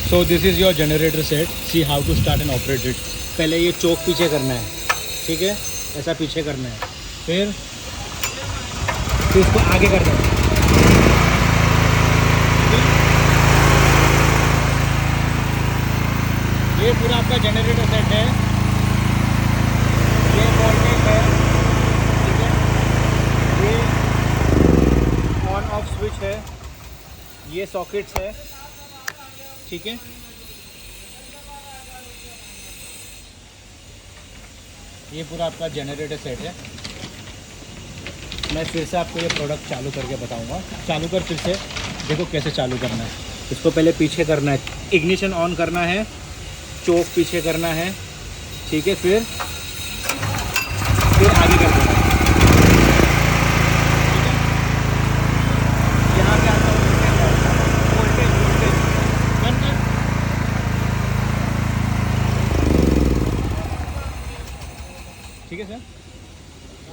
So this is your generator set, see how to start and operate it. पहले ये चोक पीछे करना है, ठीक है, ऐसा पीछे करना है, फिर इसको आगे करना है। ये पूरा आपका जनरेटर सेट है, ये वोल्टेज है, ठीक है, ये ऑन ऑफ स्विच है, ये सॉकेट्स है, ठीक है। ये पूरा आपका जनरेटर सेट है। मैं फिर से आपको ये प्रोडक्ट चालू करके बताऊंगा। चालू कर, फिर से देखो कैसे चालू करना है। इसको पहले पीछे करना है, इग्निशन ऑन करना है, चोक पीछे करना है, ठीक है, फिर आगे कर देना है, ठीक है। यहाँ पे आता है वोल्टेज बंद कर। ठीक है सर।